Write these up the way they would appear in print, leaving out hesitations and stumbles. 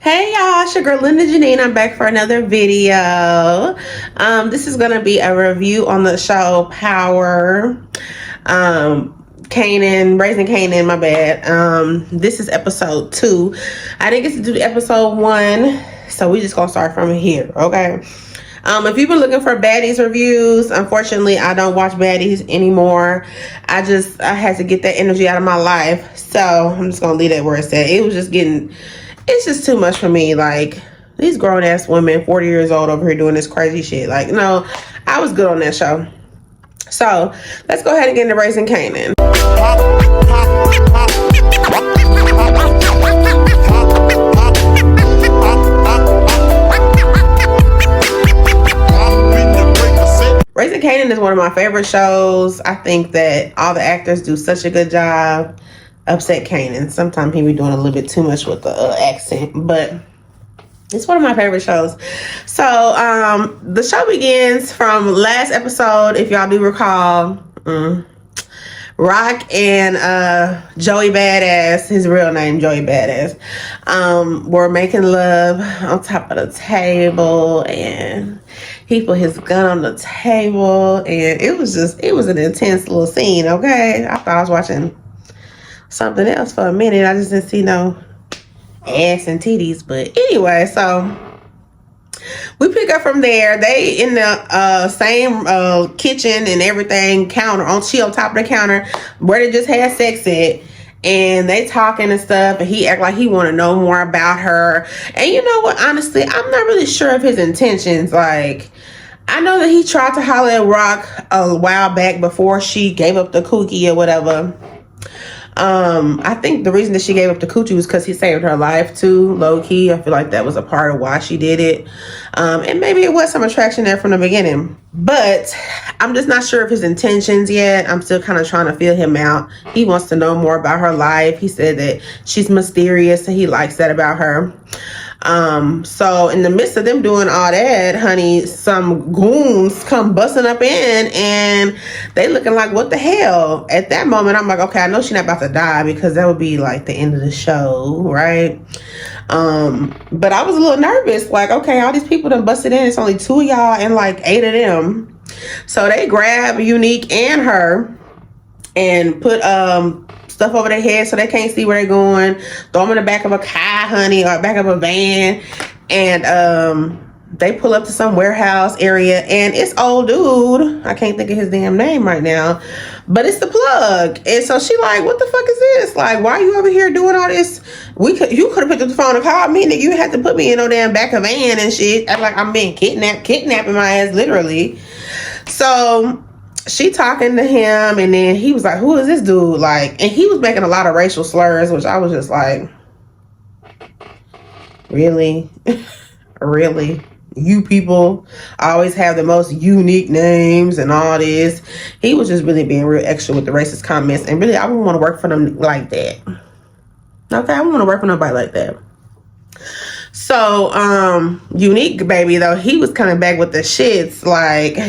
Hey y'all, it's your girl Linda Janine. I'm back for another video. This is gonna be a review on the show Power. Kanan, Raising Kanan, my bad. This is episode 2. I didn't get to do the episode 1, so we just gonna start from here, okay? If you've been looking for baddies reviews, unfortunately, I don't watch baddies anymore. I had to get that energy out of my life. So I'm just gonna leave that where it's at. It's just too much for me. Like, these grown ass women, 40 years old over here doing this crazy shit. Like, no, I was good on that show. So let's go ahead and get into Raising Kanan. Raising Kanan is one of my favorite shows. I think that all the actors do such a good job. Upset Kanan. Sometimes he be doing a little bit too much with the accent, but it's one of my favorite shows. So the show begins from last episode, if y'all do recall. Rock and Joey Badass, his real name Joey Badass, were making love on top of the table, and he put his gun on the table, and it was an intense little scene. Okay, I thought I was watching something else for a minute. I just didn't see no ass and titties, but anyway, so we pick up from there. They in the same kitchen and everything, she on top of the counter where they just had sex at, and they talking and stuff, and he act like he want to know more about her. And you know what, honestly, I'm not really sure of his intentions. Like, I know that he tried to holler at Rock a while back before she gave up the cookie or whatever. I think the reason that she gave up the coochie was because he saved her life too, low key. I feel like that was a part of why she did it. And maybe it was some attraction there from the beginning, but I'm just not sure of his intentions yet. I'm still kind of trying to feel him out. He wants to know more about her life. He said that she's mysterious and he likes that about her. So in the midst of them doing all that, honey, some goons come busting up in, and they looking like, what the hell? At that moment, I'm like, okay, I know she's not about to die, because that would be like the end of the show, right? But I was a little nervous, like, okay, all these people done busted in. It's only 2 of y'all and like 8 of them. So they grab Unique and her and put stuff over their head so they can't see where they're going. Throw them in the back of a car, honey, or back of a van. And they pull up to some warehouse area, and it's old dude. I can't think of his damn name right now, but it's the plug. And so she like, what the fuck is this? Like, why are you over here doing all this? You could have picked up the phone and called me, nigga. You had to put me in no damn back of van and shit. Act like I'm being kidnapping my ass, literally. So she talking to him, and then he was like, who is this dude? Like, and he was making a lot of racial slurs, which I was just like, really? Really? You people always have the most unique names and all this. He was just really being real extra with the racist comments, and really, I wouldn't want to work for them like that. Okay, I wouldn't want to work for nobody like that. So, Unique, baby, though, he was coming back with the shits, like,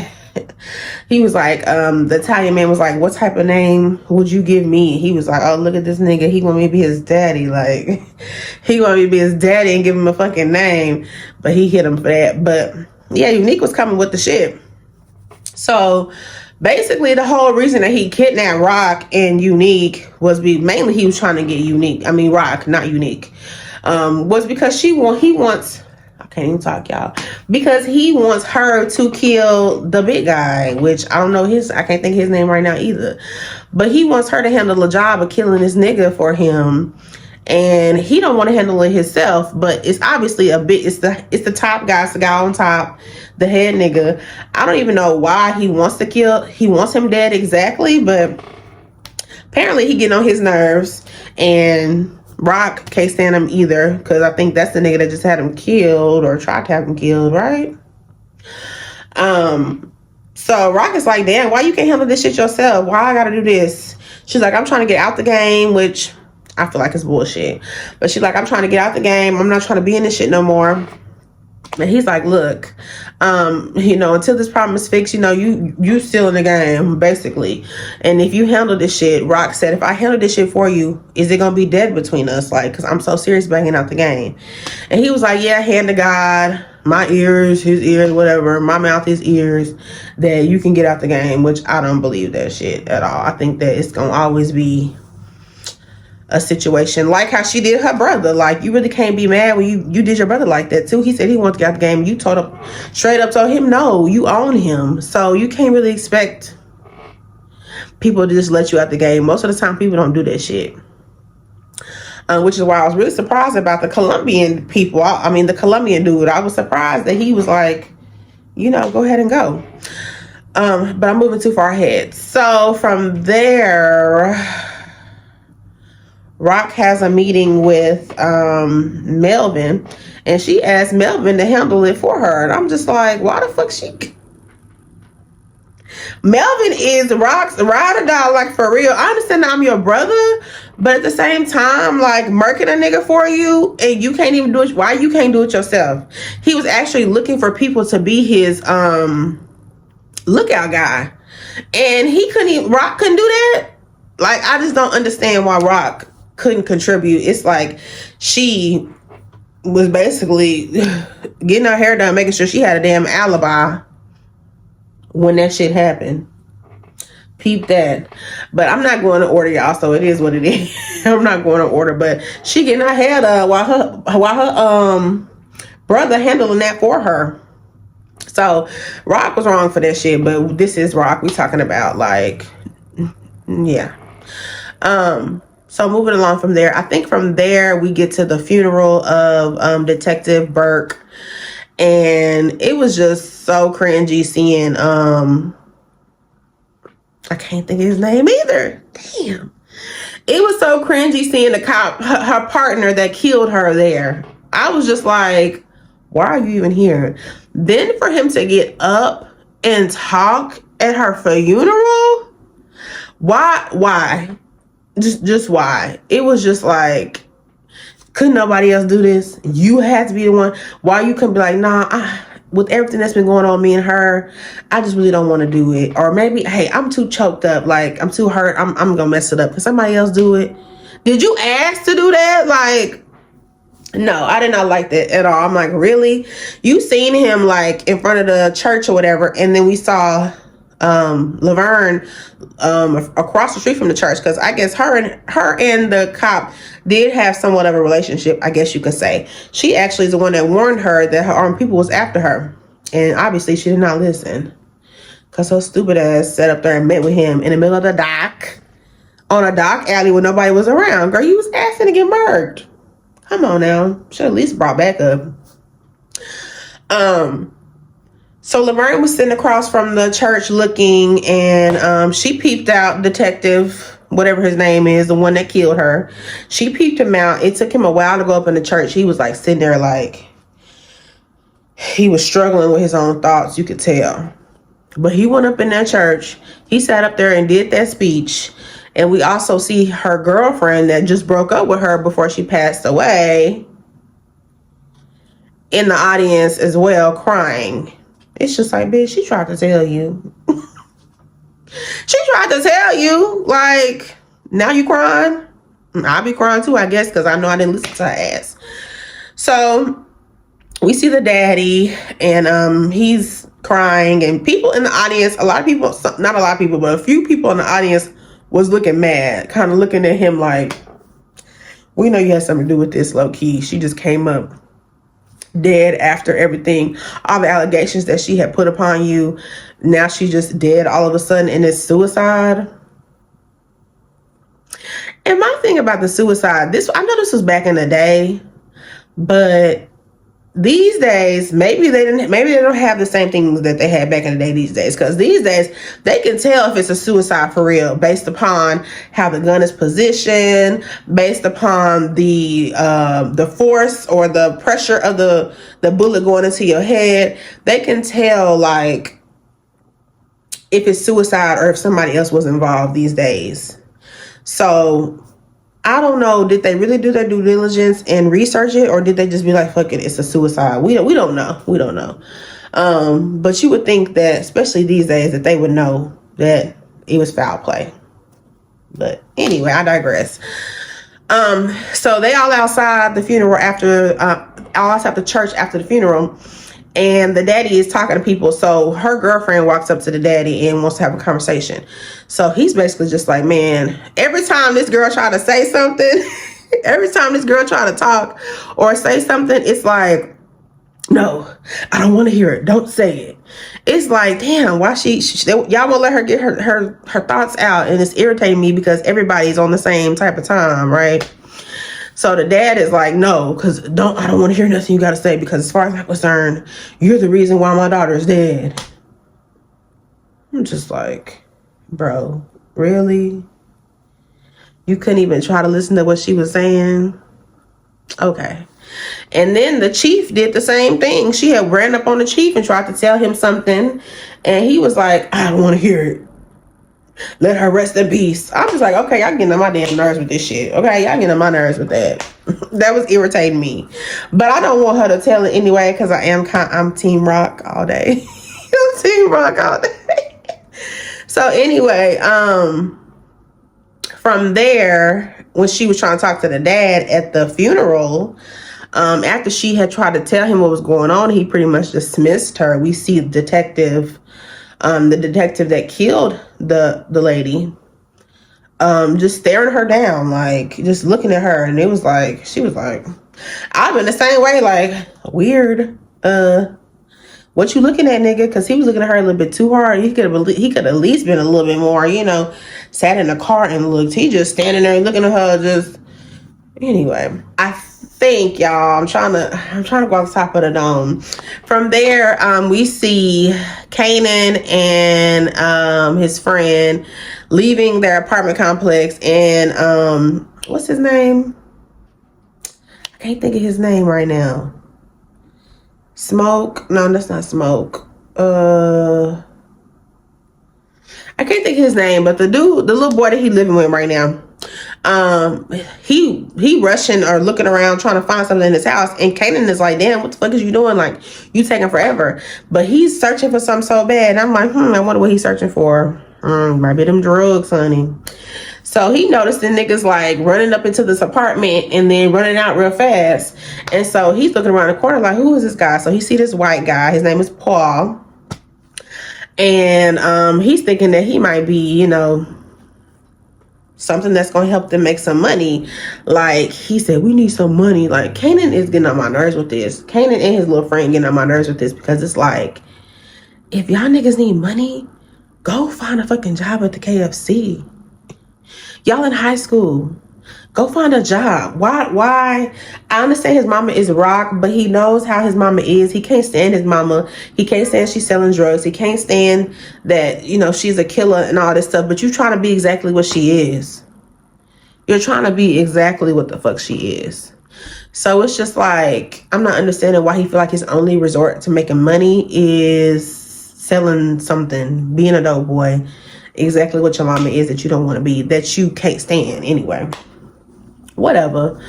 he was like, the Italian man was like, what type of name would you give me? He was like, oh, look at this nigga. He want me to be his daddy. Like, he want me to be his daddy and give him a fucking name. But he hit him for that. But yeah, Unique was coming with the shit. So basically, the whole reason that he kidnapped Rock and Unique was mainly he was trying to get Rock, not Unique, was because he wants, I can't even talk, y'all, because he wants her to kill the big guy, which I don't know I can't think of his name right now either, but he wants her to handle the job of killing this nigga for him, and he don't want to handle it himself. But it's obviously it's the top guy, it's the guy on top, the head nigga. I don't even know why he wants him dead exactly, but apparently he getting on his nerves, and Rock can't stand him either, because I think that's the nigga that just had him killed or tried to have him killed, right? So Rock is like, damn, why you can't handle this shit yourself? Why I gotta do this? She's like, I'm trying to get out the game, which I feel like it's bullshit. But she's like, I'm trying to get out the game. I'm not trying to be in this shit no more. And he's like, look, until this problem is fixed, you still in the game, basically. And if you handle this shit, Rock said, if I handle this shit for you, is it going to be dead between us? Like, because I'm so serious banging out the game. And he was like, yeah, hand to God, my ears, his ears, whatever, my mouth, his ears, that you can get out the game, which I don't believe that shit at all. I think that it's going to always be a situation like how she did her brother. Like, you really can't be mad when you did your brother like that too. He said he wanted to get out the game. You straight up told him no, you own him. So you can't really expect people to just let you out the game. Most of the time people don't do that shit. Which is why I was really surprised about the Colombian people. The Colombian dude. I was surprised that he was like, go ahead and go. But I'm moving too far ahead. So from there, Rock has a meeting with Melvin, and she asked Melvin to handle it for her. And I'm just like, why the fuck Melvin is Rock's ride or die, like, for real. I understand I'm your brother, but at the same time, like, murking a nigga for you, and you can't even do it. Why you can't do it yourself? He was actually looking for people to be his lookout guy, and Rock couldn't do that. Like, I just don't understand why Rock couldn't contribute. It's like she was basically getting her hair done, making sure she had a damn alibi when that shit happened. Peep that. But I'm not going to order, y'all, so it is what it is. I'm not going to order, but she getting her hair done while her brother handling that for her. So Rock was wrong for that shit, but this is Rock we talking about. Like, yeah. So moving along from there, I think from there we get to the funeral of Detective Burke, and it was just so cringy seeing I can't think of his name either. Damn. It was so cringy seeing the cop, her partner that killed her there. I was just like, why are you even here? Then for him to get up and talk at her funeral, why? Just why? It was just like, couldn't nobody else do this? You had to be the one. Why you couldn't be like, nah, with everything that's been going on, me and her, I just really don't want to do it. Or maybe, hey, I'm too choked up. Like, I'm too hurt. I'm going to mess it up. Can somebody else do it? Did you ask to do that? Like, no, I did not like that at all. I'm like, really? You seen him, like, in front of the church or whatever, and then we saw Laverne across the street from the church, because I guess her and the cop did have somewhat of a relationship, I guess you could say. She actually is the one that warned her that her armed people was after her, and obviously she did not listen, because her stupid ass sat up there and met with him in the middle of the dock, on a dock alley when nobody was around. Girl, you was asking to get murked. Come on now, should at least brought back up. So Laverne was sitting across from the church looking, and she peeped out Detective, whatever his name is, the one that killed her. She peeped him out. It took him a while to go up in the church. He was like sitting there like he was struggling with his own thoughts, you could tell. But he went up in that church. He sat up there and did that speech. And we also see her girlfriend that just broke up with her before she passed away in the audience as well, crying. It's just like, bitch, she tried to tell you. She tried to tell you. Like, now you crying? I'll be crying too, I guess, because I know I didn't listen to her ass. So we see the daddy, and he's crying, and people in the audience, a lot of people, not a lot of people, but a few people in the audience was looking mad, kind of looking at him like, we know you had something to do with this, low key. She just came up dead after everything, all the allegations that she had put upon you. Now she's just dead all of a sudden, and it's suicide. And my thing about the suicide, I know this was back in the day, but these days, maybe they don't have the same things that they had back in the day these days. Because these days, they can tell if it's a suicide for real based upon how the gun is positioned, based upon the force or the pressure of the bullet going into your head. They can tell, like, if it's suicide or if somebody else was involved these days. So I don't know. Did they really do their due diligence and research it, or did they just be like, "Fuck it, it's a suicide"? We don't know. We don't know. But you would think that, especially these days, that they would know that it was foul play. But anyway, I digress. So they all outside the funeral after, all outside the church after the funeral, and the daddy is talking to people. So her girlfriend walks up to the daddy and wants to have a conversation. So he's basically just like, man, every time this girl try to say something, every time this girl try to talk or say something, it's like, no, I don't want to hear it. Don't say it. It's like, damn, why y'all won't let her get her thoughts out, and it's irritating me because everybody's on the same type of time, right? So the dad is like, no, because I don't want to hear nothing you got to say, because as far as I'm concerned, you're the reason why my daughter's dead. I'm just like, bro, really? You couldn't even try to listen to what she was saying? Okay. And then the chief did the same thing. She had ran up on the chief and tried to tell him something, and he was like, I don't want to hear it. Let her rest in peace. I'm just like, okay, y'all getting on my damn nerves with this shit. Okay, y'all getting on my nerves with that. That was irritating me. But I don't want her to tell it anyway, because I'm Team Rock all day. I'm Team Rock all day. So anyway, from there, when she was trying to talk to the dad at the funeral, after she had tried to tell him what was going on, he pretty much dismissed her. We see the detective that killed the lady, just staring her down, like just looking at her, and it was like, she was like, I've been the same way, like, weird. What you looking at, nigga? Because he was looking at her a little bit too hard. He could at least been a little bit more, sat in the car and looked. He just standing there looking at her, just anyway. I think, y'all, I'm trying to go off the top of the dome. From there, we see Kanan and his friend leaving their apartment complex, and what's his name? I can't think of his name right now. Smoke? No, that's not Smoke. I can't think of his name, but the little boy that he living with right now. He rushing or looking around trying to find something in his house, and Kanan is like, damn, what the fuck is you doing? Like, you taking forever. But he's searching for something so bad, and I'm like, I wonder what he's searching for. Might be them drugs, honey. So he noticed the niggas like running up into this apartment and then running out real fast. And so he's looking around the corner like, who is this guy? So he see this white guy. His name is Paul. And he's thinking that he might be, something that's going to help them make some money. Like, he said, we need some money. Like, Kanan is getting on my nerves with this. Kanan and his little friend getting on my nerves with this, because it's like, if y'all niggas need money, go find a fucking job at the KFC. Y'all in high school, go find a job. Why? I understand his mama is rock, but he knows how his mama is. He can't stand his mama. He can't stand she's selling drugs. He can't stand that, she's a killer and all this stuff, but you trying to be exactly what she is. You're trying to be exactly what the fuck she is. So it's just like, I'm not understanding why he feel like his only resort to making money is selling something, being a dope boy. Exactly what your mama is that you don't want to be, that you can't stand anyway. Whatever.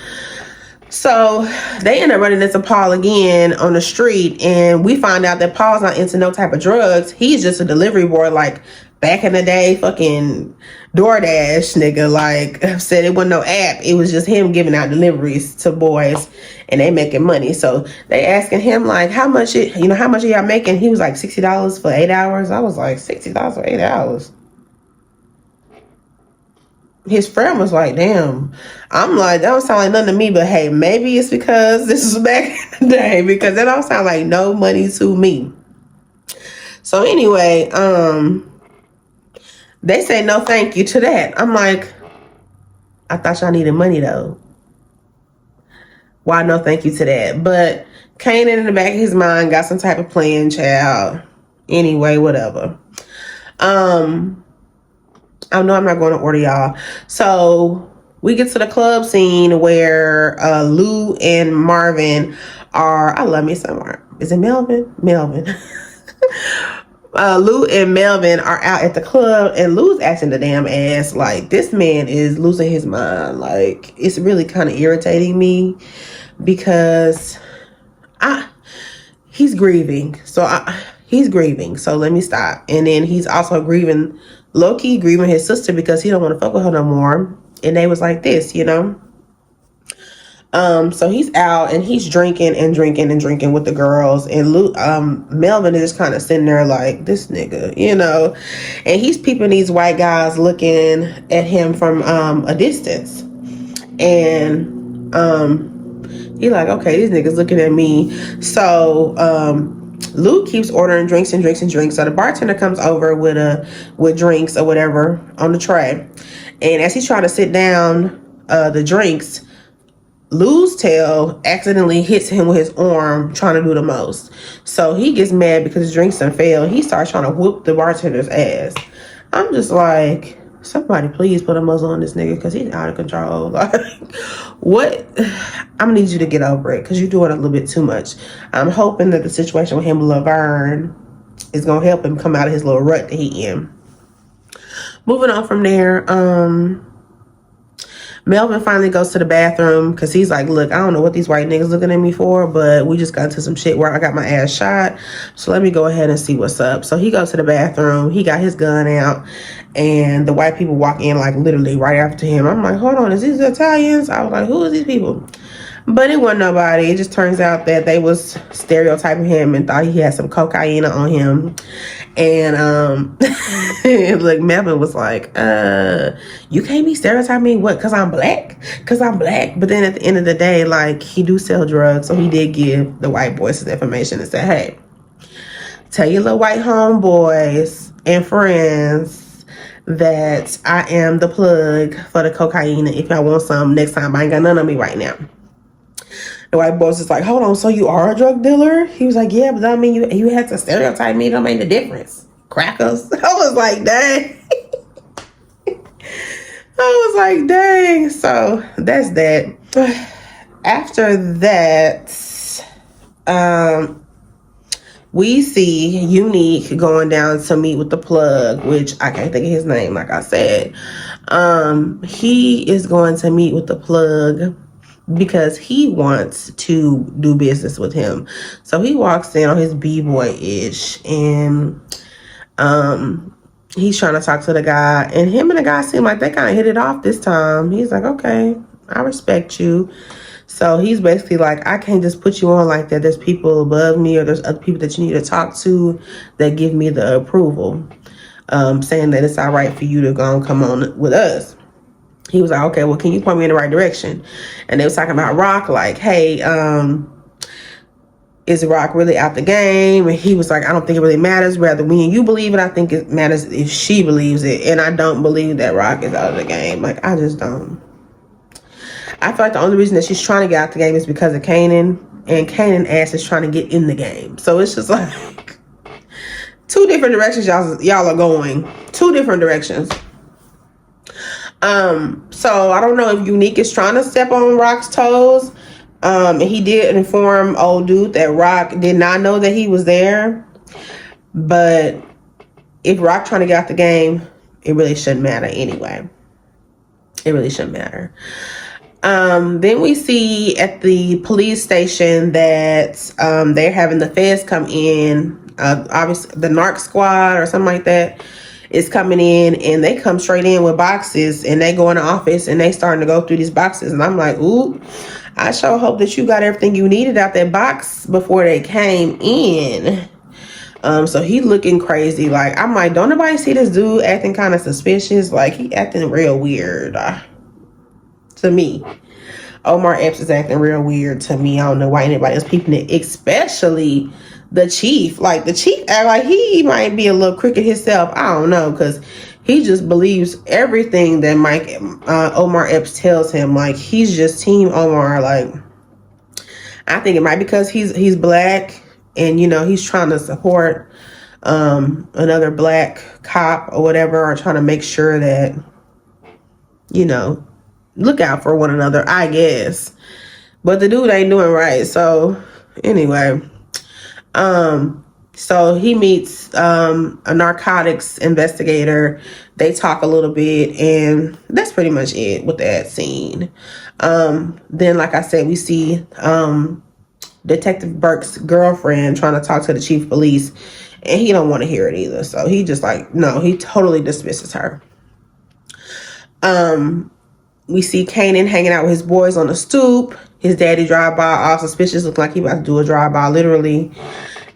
So they end up running into Paul again on the street, and we find out that Paul's not into no type of drugs. He's just a delivery boy, like back in the day, fucking DoorDash nigga. Like I said, it wasn't no app. It was just him giving out deliveries to boys, and they making money. So they asking him like, how much are y'all making? He was like $60 for 8 hours. I was like, $60 for 8 hours. His friend was like, damn. I'm like, that don't sound like nothing to me, but hey, maybe it's because this is back in the day, because that don't sound like no money to me. So anyway, they say no thank you to that. I'm like, I thought y'all needed money though. Why no thank you to that? But Kanan in the back of his mind got some type of plan, child. Anyway, whatever. I know I'm not going to order y'all. So we get to the club scene where Lou and Marvin are, I love me some Marvin. Is it Melvin? Melvin. Lou and Melvin are out at the club, and Lou's acting the damn ass. Like, this man is losing his mind. Like, it's really kind of irritating me because he's grieving. He's grieving. So let me stop. And then he's also grieving, low-key grieving his sister because he don't want to fuck with her no more. And they was like this, you know? So he's out and he's drinking and drinking and drinking with the girls, and Melvin is just kind of sitting there like, this nigga, you know, and he's peeping these white guys looking at him from a distance, and he like, okay, these niggas looking at me. So Lou keeps ordering drinks and drinks and drinks. So the bartender comes over with drinks or whatever on the tray, and as he's trying to sit down the drinks, Lou's tail accidentally hits him with his arm trying to do the most. So he gets mad because his drinks done failed. He starts trying to whoop the bartender's ass. I'm just like, somebody please put a muzzle on this nigga because he's out of control. Like, what? I'm gonna need you to get over it because you're doing a little bit too much. I'm hoping that the situation with him and Laverne is gonna help him come out of his little rut that he in. Moving on from there, Melvin finally goes to the bathroom because he's like, look, I don't know what these white niggas looking at me for, but we just got into some shit where I got my ass shot. So let me go ahead and see what's up. So he goes to the bathroom. He got his gun out, and the white people walk in like literally right after him. I'm like, hold on, is these Italians? I was like, who is these people? But it wasn't nobody. It just turns out that they was stereotyping him and thought he had some cocaine on him. And look, Melvin was like, you can't be stereotyping me. What? Because I'm black? Because I'm black. But then at the end of the day, like, he do sell drugs. So he did give the white boys his information and said, hey, tell your little white homeboys and friends that I am the plug for the cocaine. If y'all want some next time, I ain't got none on me right now. The white boy's just like, hold on, so you are a drug dealer? He was like, yeah, but that mean you had to stereotype me. It don't make the difference. Crackers. I was like, dang. I was like, dang. So that's that. After that, we see Unique going down to meet with the plug, which I can't think of his name, like I said. He is going to meet with the plug because he wants to do business with him. So he walks in on his b-boy-ish, and he's trying to talk to the guy, and him and the guy seem like they kind of hit it off this time. He's like, okay, I respect you. So he's basically like, I can't just put you on like that. There's people above me, or there's other people that you need to talk to that give me the approval, saying that it's all right for you to go and come on with us. He was like, okay, well, can you point me in the right direction? And they was talking about Rock, like, hey, is Rock really out the game? And he was like, I don't think it really matters. Rather, when you believe it, I think it matters if she believes it. And I don't believe that Rock is out of the game. Like, I just don't. I feel like the only reason that she's trying to get out the game is because of Kanan. And Kanan ass is trying to get in the game. So it's just like two different directions y'all are going. Two different directions. So I don't know if Unique is trying to step on Rock's toes. And he did inform old dude that Rock did not know that he was there. But if Rock trying to get out the game, it really shouldn't matter anyway. It really shouldn't matter. Then we see at the police station that they're having the feds come in. Obviously the narc squad or something like that is coming in, and they come straight in with boxes, and they go in the office and they starting to go through these boxes, and I'm like, ooh, I sure hope that you got everything you needed out that box before they came in. So he looking crazy. Like, I'm like, don't nobody see this dude acting kind of suspicious? Like, he acting real weird to me. Omar Epps is acting real weird to me. I don't know why anybody else peeping it, especially the chief. Like, the chief act like he might be a little crooked himself. I don't know, because he just believes everything that Omar Epps tells him. Like, he's just Team Omar. Like, I think it might be because he's black, and you know, he's trying to support another black cop or whatever, or trying to make sure that, you know, look out for one another, I guess. But the dude ain't doing right. So anyway, So he meets a narcotics investigator. They talk a little bit, and that's pretty much it with that scene. Then, like I said, we see Detective Burke's girlfriend trying to talk to the chief of police, and he don't want to hear it either. So he just like, no, he totally dismisses her. We see Kanan hanging out with his boys on the stoop. His daddy drive by, all suspicious, look like he about to do a drive by, literally.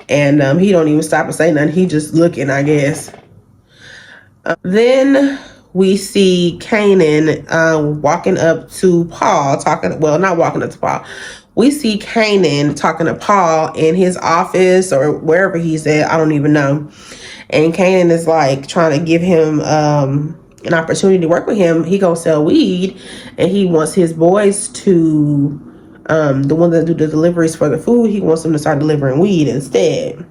And he don't even stop and say nothing. He just looking, I guess. Then we see Kanan walking up to Paul, not walking up to Paul. We see Kanan talking to Paul in his office or wherever he's at. I don't even know. And Kanan is like trying to give him an opportunity to work with him. He gonna sell weed, and he wants his boys to, the ones that do the deliveries for the food, he wants them to start delivering weed instead.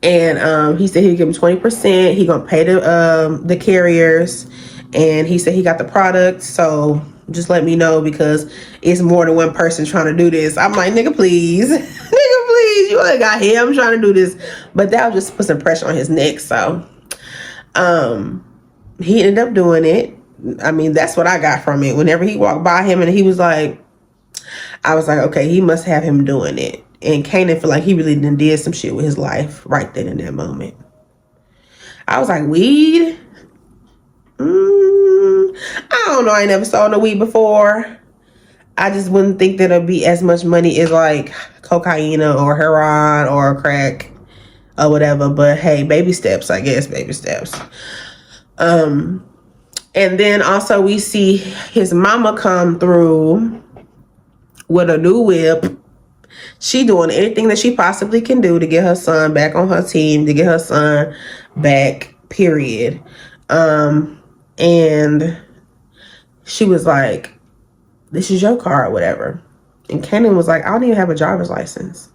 And he said he'd give him 20%. He gonna pay the carriers, and he said he got the product. So just let me know, because it's more than one person trying to do this. I'm like, nigga, please, nigga, please. You only got him trying to do this, but that was just put some pressure on his neck. So, he ended up doing it. I mean, that's what I got from it. Whenever he walked by him and he was like, I was like, okay, he must have him doing it. And Kanan feel like he really did some shit with his life right then in that moment. I was like, weed? I don't know. I ain't never sold no weed before. I just wouldn't think that it'd be as much money as like cocaine or heroin or crack or whatever. But hey, baby steps, I guess, baby steps. And then also we see his mama come through with a new whip. She doing anything that she possibly can do to get her son back on her team, to get her son back, period. And she was like, this is your car or whatever. And Kanan was like, I don't even have a driver's license.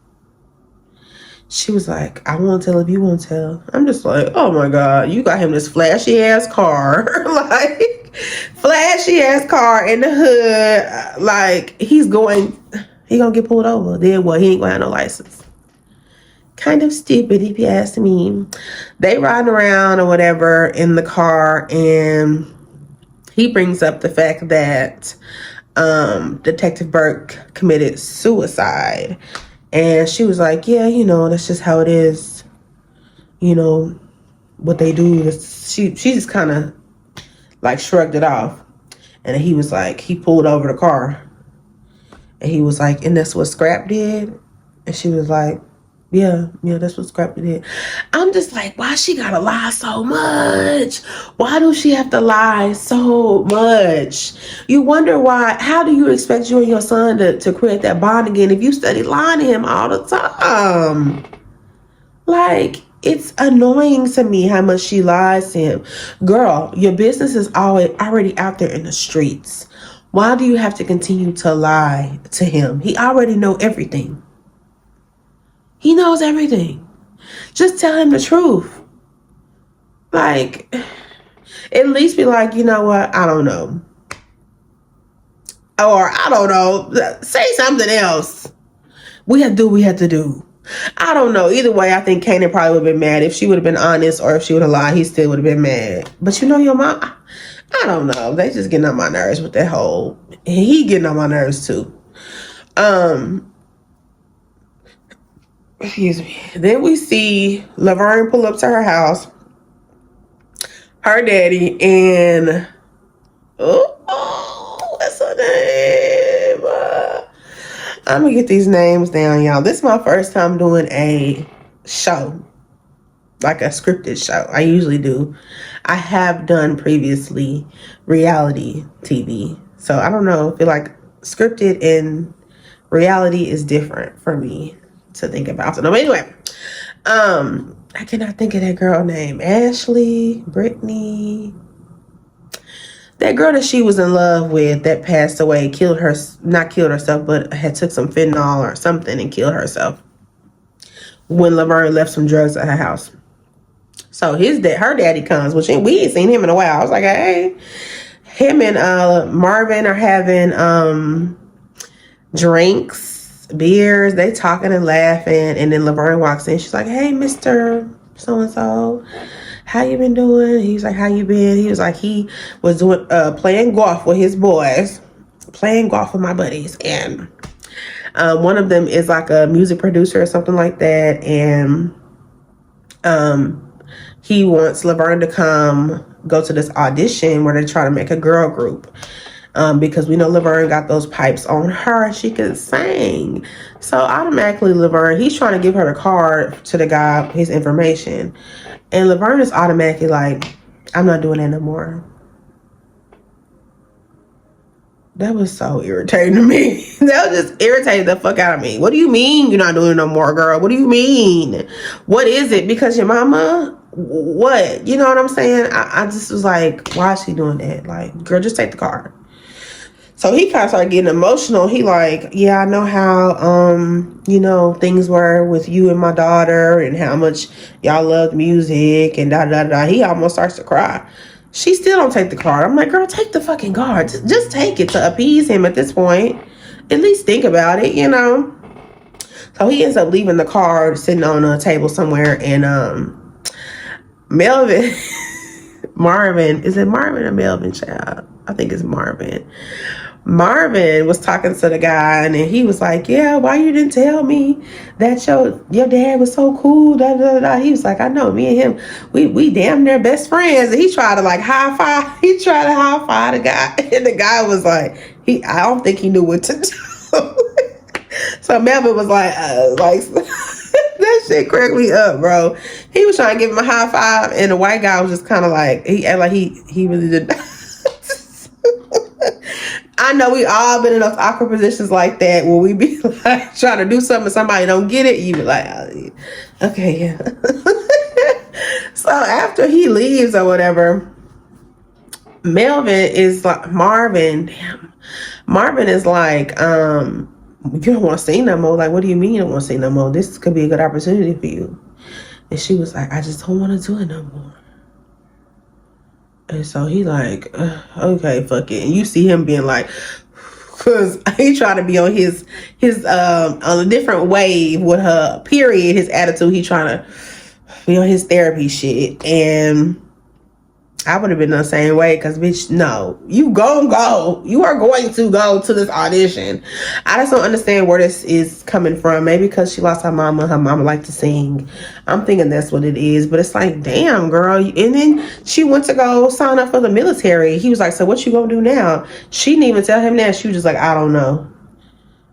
She was like, I won't tell if you won't tell. I'm just like, oh my God, you got him this flashy ass car. Like, flashy ass car in the hood. Like, he gonna get pulled over. Then what? He ain't gonna have no license. Kind of stupid, if you ask me. They riding around or whatever in the car, and he brings up the fact that Detective Burke committed suicide. And she was like, yeah, that's just how it is. What they do. She just kind of like shrugged it off. And he was like, he pulled over the car. And he was like, and that's what Scrap did? And she was like, yeah, that's what Scrap did. I'm just like, why she gotta lie so much? Why do she have to lie so much? You wonder why. How do you expect you and your son to create that bond again if you study lying to him all the time? Like, it's annoying to me how much she lies to him. Girl, your business is already out there in the streets. Why do you have to continue to lie to him? He already know everything. He knows everything. Just tell him the truth. Like, at least be like, you know what? I don't know. Or, I don't know. Say something else. We have to do what we have to do. I don't know. Either way, I think Kanan probably would have been mad. If she would have been honest or if she would have lied, he still would have been mad. But your mom, I don't know. They just getting on my nerves with that whole... He getting on my nerves too. Excuse me. Then we see Laverne pull up to her house. Her daddy and... Oh, what's her name? I'm going to get these names down, y'all. This is my first time doing a show. Like a scripted show. I usually do. I have done previously reality TV. So I don't know. I feel like scripted and reality is different for me to think about. So no, anyway. I cannot think of that girl name. Ashley, Brittany. That girl that she was in love with that passed away, not killed herself, but had took some fentanyl or something and killed herself when Laverne left some drugs at her house. So her daddy comes, which we ain't seen him in a while. I was like, hey, him and Marvin are having drinks beers, they talking and laughing, and then Laverne walks in. She's like, "Hey, Mr. So-and-so, how you been doing?" He's like, "How you been?" He was like, he was doing playing golf with his boys, playing golf with my buddies, and one of them is like a music producer or something like that, and he wants Laverne to come go to this audition where they're trying to make a girl group. Because we know Laverne got those pipes on her and she could sing. So automatically Laverne, he's trying to give her the card to the guy, his information. And Laverne is automatically like, I'm not doing that no more. That was so irritating to me. That was just irritating the fuck out of me. What do you mean you're not doing it no more, girl? What do you mean? What is it? Because your mama? What? You know what I'm saying? I just was like, why is she doing that? Like, girl, just take the card. So he kind of started getting emotional. He like, yeah, I know how, things were with you and my daughter and how much y'all loved music and da-da-da. He almost starts to cry. She still don't take the card. I'm like, girl, take the fucking card. Just take it to appease him at this point. At least think about it, So he ends up leaving the card sitting on a table somewhere. And Melvin, Marvin, is it Marvin or Melvin, child? I think it's Marvin. Marvin was talking to the guy and then he was like, yeah, why you didn't tell me that your dad was so cool, da, da, da. He was like, I know, me and him, we damn near best friends. And he tried to like high five the guy. And the guy was like, I don't think he knew what to do. So Melvin was like that shit cracked me up, bro. He was trying to give him a high five and the white guy was just kind of like, he acted like he really did. I know we all been in those awkward positions like that where we be like trying to do something and somebody don't get it. You be like, okay, yeah. So after he leaves or whatever, Marvin is like, you don't want to sing no more. Like, what do you mean you don't want to sing no more? This could be a good opportunity for you. And she was like, I just don't want to do it no more. And so he like, okay, fuck it. And you see him being like, cause he trying to be on his on a different wave with her, period, his attitude. He trying to be on his therapy shit. And I would have been the same way, because bitch, no, you gon' go. You are going to go to this audition. I just don't understand where this is coming from. Maybe because she lost her mama liked to sing. I'm thinking that's what it is. But it's like, damn, girl. And then she went to go sign up for the military. He was like, so what you gonna do now? She didn't even tell him that. She was just like, I don't know.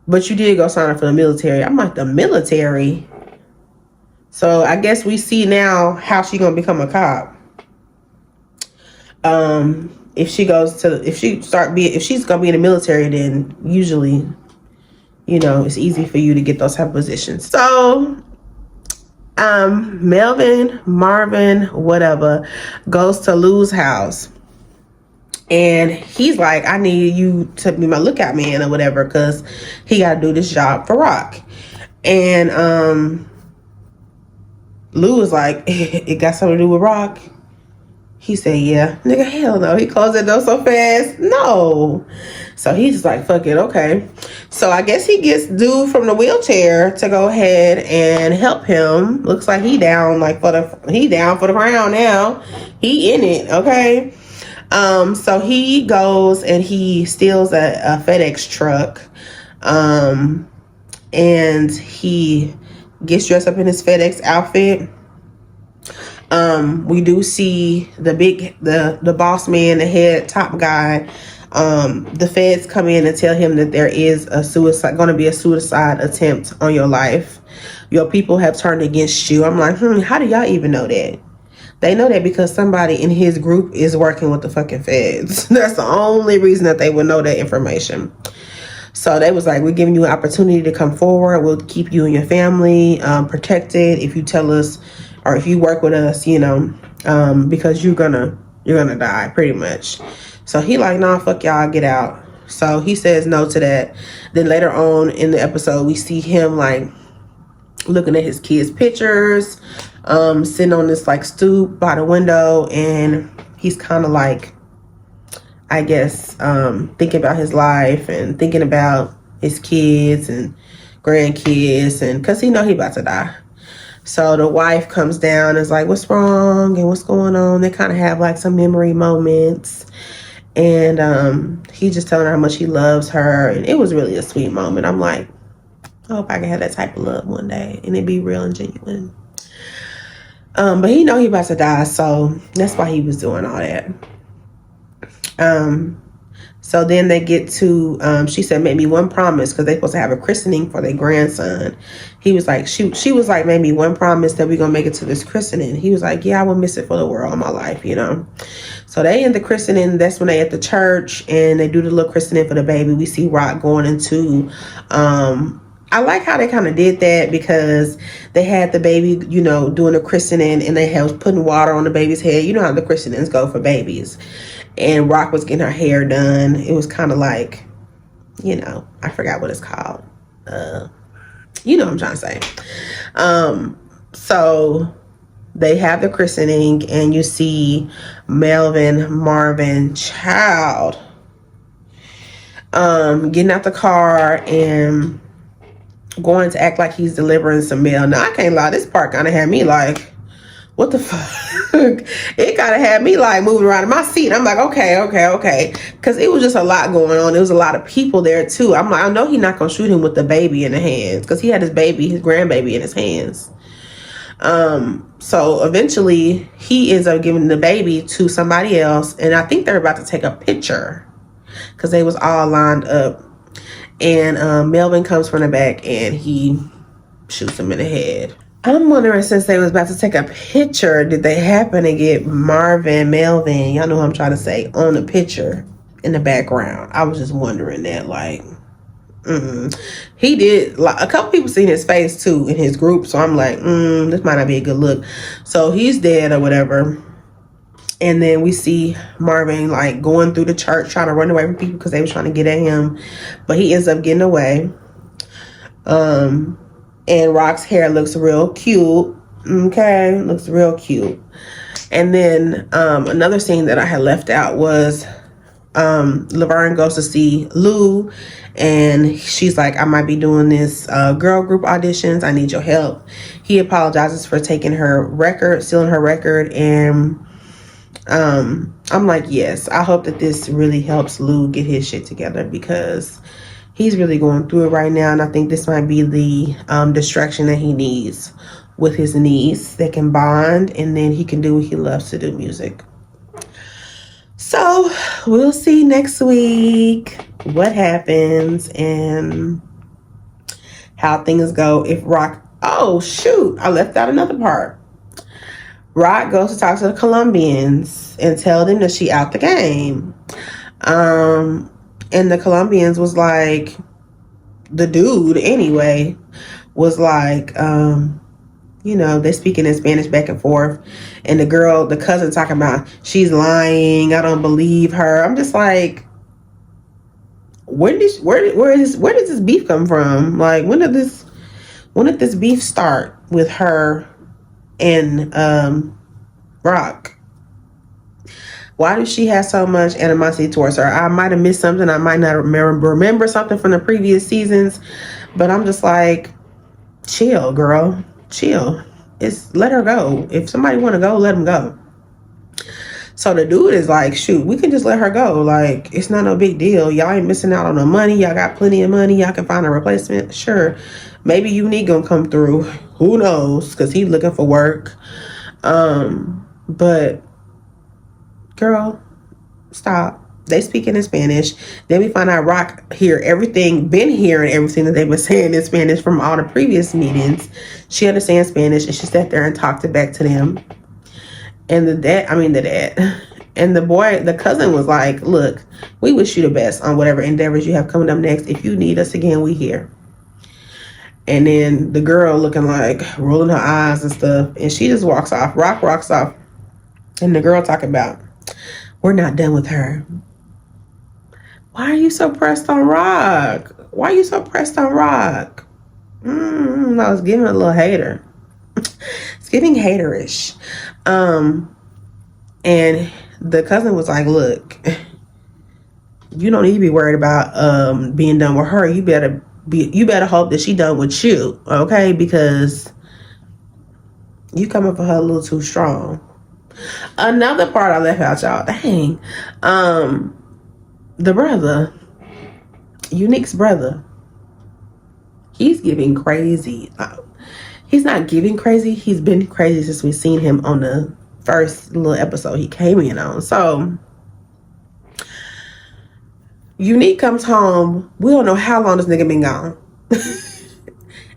But you did go sign up for the military. I'm like, the military? So I guess we see now how she gonna become a cop. If she's gonna be in the military, then usually, it's easy for you to get those type of positions. So, Marvin, whatever, goes to Lou's house. And he's like, I need you to be my lookout man or whatever, because he got to do this job for Rock. And, Lou was like, it got something to do with Rock? He said, yeah. Nigga, hell no. He closed that door so fast. No. So he's just like, fuck it, okay. So I guess he gets dude from the wheelchair to go ahead and help him. Looks like he down for the crown now. He in it, okay. So he goes and he steals a FedEx truck. And he gets dressed up in his FedEx outfit. We do see the boss man, the head top guy. The feds come in and tell him that there is going to be a suicide attempt on your life. Your people have turned against you. I'm like, how do y'all even know that? They know that because somebody in his group is working with the fucking feds. That's the only reason that they would know that information. So they was like, we're giving you an opportunity to come forward. We'll keep you and your family protected if you tell us, or if you work with us, because you're gonna die pretty much. So he like, nah, fuck y'all, get out. So he says no to that. Then later on in the episode, we see him like looking at his kids' pictures, sitting on this like stoop by the window, and he's kind of like, I guess, thinking about his life and thinking about his kids and grandkids, and because he know he about to die. So the wife comes down and is like, what's wrong and what's going on? They kind of have like some memory moments. And he just telling her how much he loves her. And it was really a sweet moment. I'm like, I hope I can have that type of love one day and it be real and genuine. But he know he about to die, so that's why he was doing all that. So then they get to, she said, make me one promise, because they supposed to have a christening for their grandson. He was like, she was like, make me one promise that we're going to make it to this christening. He was like, yeah, I would miss it for the world of my life, you know. So they end the christening. That's when they at the church, and they do the little christening for the baby. We see Rock going into, I like how they kind of did that, because they had the baby, you know, doing a christening, and they was putting water on the baby's head. You know how the christenings go for babies. And Rock was getting her hair done. It was kind of like, you know, I forgot what it's called. You know what I'm trying to say. So they have the christening, and you see Melvin Marvin Child getting out the car and going to act like he's delivering some mail. Now, I can't lie, this part kind of had me like, what the fuck? It kind of had me like moving around in my seat. I'm like, okay. Because it was just a lot going on. There was a lot of people there too. I'm like, I know he's not going to shoot him with the baby in the hands, because he had his grandbaby in his hands. So eventually he ends up giving the baby to somebody else. And I think they're about to take a picture, because they was all lined up. And Melvin comes from the back and he shoots him in the head. I'm wondering, since they was about to take a picture, did they happen to get Melvin, y'all know what I'm trying to say, on the picture in the background? I was just wondering that, like, he did, like, a couple people seen his face too in his group, so I'm like, this might not be a good look. So he's dead or whatever. And then we see Marvin like going through the church trying to run away from people because they was trying to get at him, but he ends up getting away. And Rock's hair looks real cute. Okay, looks real cute. And then another scene that I had left out was Laverne goes to see Lou, and she's like, I might be doing this girl group auditions. I need your help. He apologizes for taking her record, stealing her record, and I'm like, yes, I hope that this really helps Lou get his shit together, because he's really going through it right now, and I think this might be the distraction that he needs with his niece that can bond, and then he can do what he loves to do, music. So we'll see next week what happens and how things go. If Rock, oh shoot, I left out another part. Rock goes to talk to the Colombians and tell them that she out the game. And the Colombians was like, the dude anyway, was like, you know, they speaking in Spanish back and forth. And the cousin talking about, she's lying, I don't believe her. I'm just like, where did this beef come from? Like, when did this beef start with her and Rock? Why does she have so much animosity towards her? I might have missed something. I might not remember something from the previous seasons, but I'm just like, chill, girl, chill. Let her go. If somebody want to go, let them go. So the dude is like, shoot, we can just let her go. Like, it's not no big deal. Y'all ain't missing out on no money. Y'all got plenty of money. Y'all can find a replacement. Sure. Maybe Unique gonna come through. Who knows? Because he's looking for work. But girl, stop. They speaking in Spanish. Then we find out Rock been hearing everything that they've been saying in Spanish from all the previous meetings. She understands Spanish, and she sat there and talked it back to them. And the dad, and the cousin was like, look, we wish you the best on whatever endeavors you have coming up next. If you need us again, we here. And then the girl looking like, rolling her eyes and stuff, and she just walks off. Rock walks off. And the girl talking about, we're not done with her. Why are you so pressed on Rock? I was giving a little hater. It's giving haterish. And the cousin was like, look, you don't need to be worried about being done with her. You better you better hope that she done with you, okay? Because you coming for her a little too strong. Another part I left out, y'all. Dang. The brother, Unique's brother, he's giving crazy. He's not giving crazy. He's been crazy since we seen him on the first little episode he came in on. So Unique comes home. We don't know how long this nigga been gone.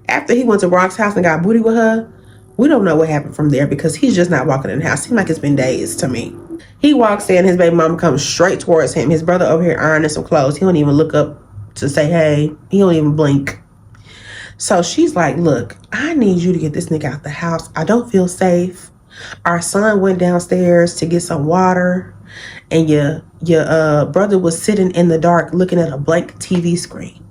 After he went to Brock's house and got booty with her, we don't know what happened from there because he's just not walking in the house. Seems like it's been days to me. He walks in, his baby mama comes straight towards him. His brother over here ironing some clothes. He don't even look up to say hey. He don't even blink. So she's like, look, I need you to get this nigga out the house. I don't feel safe. Our son went downstairs to get some water. And your brother was sitting in the dark looking at a blank TV screen.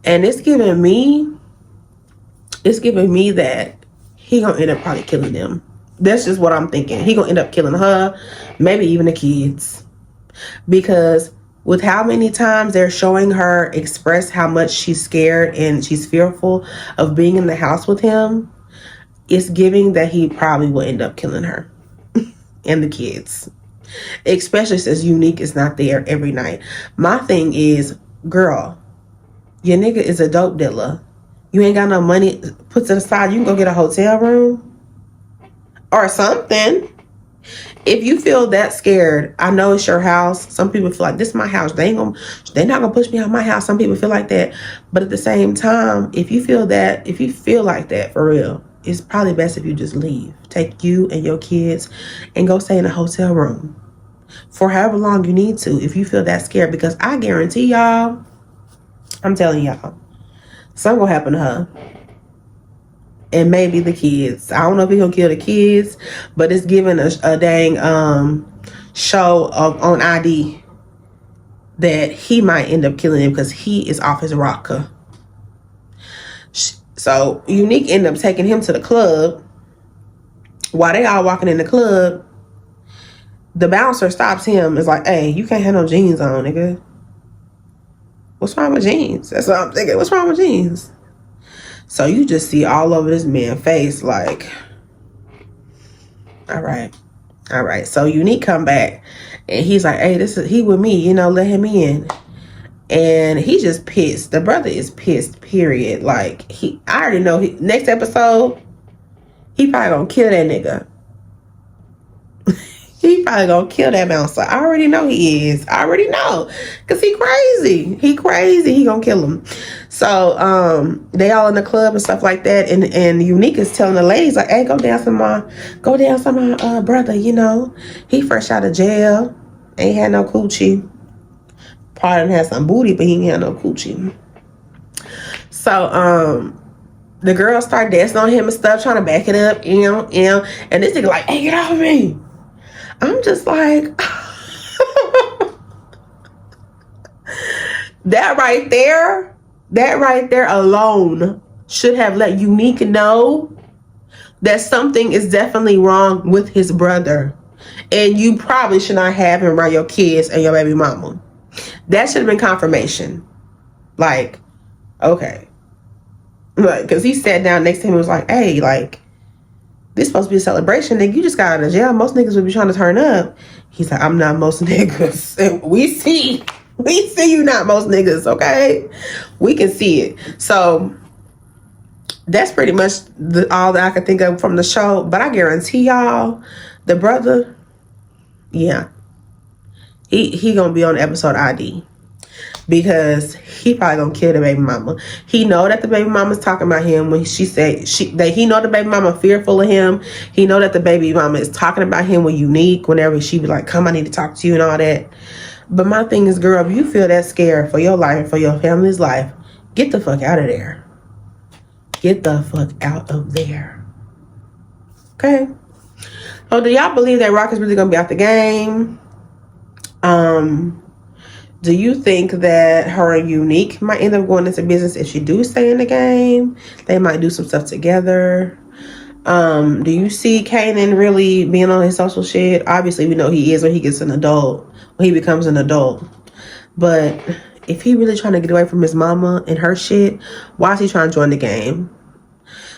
And it's giving me that he gonna end up probably killing them. That's just what I'm thinking. He gonna end up killing her, maybe even the kids. Because with how many times they're showing her express how much she's scared and she's fearful of being in the house with him, it's giving that he probably will end up killing her and the kids. Especially since Unique is not there every night. My thing is, girl, your nigga is a dope dealer. You ain't got no money put to the side. You can go get a hotel room or something. If you feel that scared, I know it's your house. Some people feel like this is my house. They're not gonna push me out of my house. Some people feel like that. But at the same time, if you feel like that for real, it's probably best if you just leave. Take you and your kids and go stay in a hotel room for however long you need to if you feel that scared. Because I guarantee y'all, I'm telling y'all, something gonna happen to her. And maybe the kids. I don't know if he's gonna kill the kids, but it's giving a dang show on ID that he might end up killing him because he is off his rocker. So Unique ended up taking him to the club. While they all walking in the club, the bouncer stops him. Is like, hey, you can't have no jeans on, nigga. What's wrong with jeans? That's what I'm thinking. What's wrong with jeans? So you just see all over this man's face like, all right. So Unique come back and he's like, hey, he with me, let him in. And he just pissed. The brother is pissed, period. Like, I already know next episode, he probably gonna kill that nigga. He probably gonna kill that bouncer. I already know he is. I already know. Because he crazy. He gonna kill him. So, they all in the club and stuff like that. And Unique is telling the ladies, like, hey, go dance with my brother, He fresh out of jail. Ain't had no coochie. Probably had some booty, but he ain't had no coochie. So, the girls start dancing on him and stuff, trying to back it up, And this nigga like, hey, get off of me. I'm just like, that right there alone should have let Unique know that something is definitely wrong with his brother. And you probably should not have him around your kids and your baby mama. That should have been confirmation. Like, okay. Like, because he sat down next to him and was like, hey, like, this supposed to be a celebration, nigga. You just got out of jail. Most niggas would be trying to turn up. He's like, I'm not most niggas. And we see you not most niggas, okay? We can see it. So that's pretty much all that I can think of from the show. But I guarantee y'all, the brother, yeah, he gonna be on episode ID. Because he probably gonna kill the baby mama. He know that the baby mama's talking about him when she said he know the baby mama fearful of him. He know that the baby mama is talking about him with Unique whenever she be like, come, I need to talk to you and all that. But my thing is, girl, if you feel that scared for your life and for your family's life, get the fuck out of there. Get the fuck out of there. Okay? So do y'all believe that Rock is really gonna be out the game? Do you think that her and Unique might end up going into business if she do stay in the game? They might do some stuff together. Do you see Kanan really being on his social shit? Obviously, we know he is when he becomes an adult. But if he really trying to get away from his mama and her shit, why is he trying to join the game?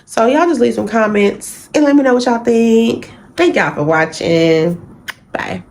So y'all just leave some comments and let me know what y'all think. Thank y'all for watching. Bye.